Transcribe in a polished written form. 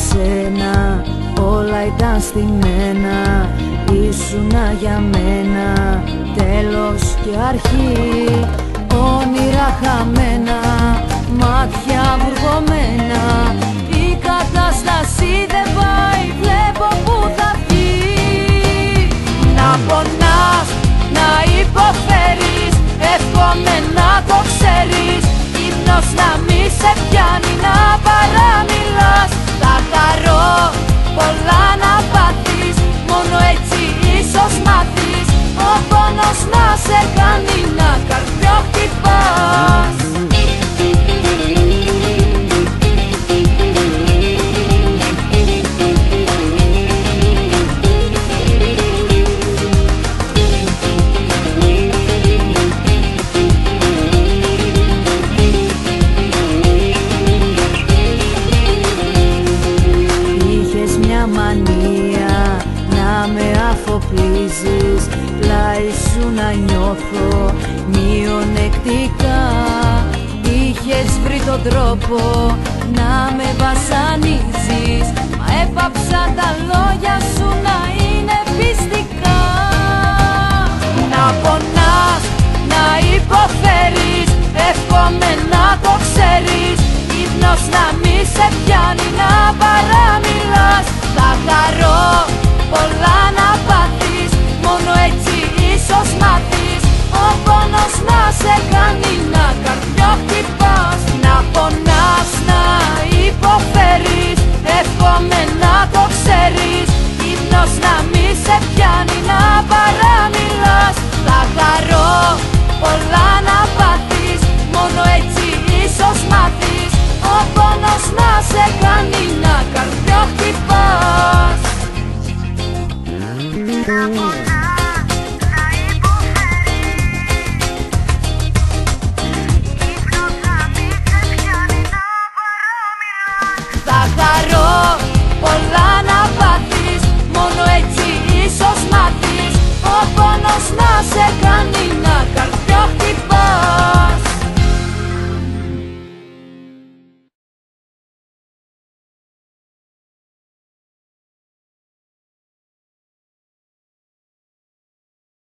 Σένα, όλα ήταν στημένα, ήσουνα για μένα τέλος και αρχή. Όνειρα χαμένα, μάτια βουργωμένα, η κατάσταση δεν πάει, βλέπω που θα βγει. Να πονάς, να υποφέρεις, εύχομαι να το ξέρεις. Ύπνος να μη σε πιάνει, να παραμιλάς. Θα χαρώ πολλά να πάθεις, μόνο έτσι ίσως μάθεις. Ο πόνος να σε κάνει να καρδιοχτυπάς. Μανία να με αφοπλίζεις, πλάι σου να νιώθω μειονεκτικά. Είχες βρει τον τρόπο να με βασανίζεις, μα έπαψαν τα λόγια σου να είναι πιστικά. Να πονάς, να υποφέρεις, εύχομαι να το ξέρεις. Ύπνος να μη σε πιάνει, να παραμιλάς. Θα χαρώ πολλά να πάθεις, μόνο έτσι ίσως μάθεις. Ο πόνος να σε κάνει να καρδιοχτυπάς. Να πονάς, να υποφέρεις, εύχομαι να το ξέρεις. Ύπνος να μη σε πιάνει, να παραμιλάς. Θα χαρώ πολλά να πάθεις, μόνο έτσι ίσως μάθεις. Ο πόνος να σε κάνει να καρδιοχτυπάς. Να πονάς, να υποφέρεις, ύπνος να μη σε πιάνει, να παραμιλάς. Θα χαρώ πολλά να πάθεις, μόνο έτσι ίσως μάθεις. Ο πόνος να σε κάνει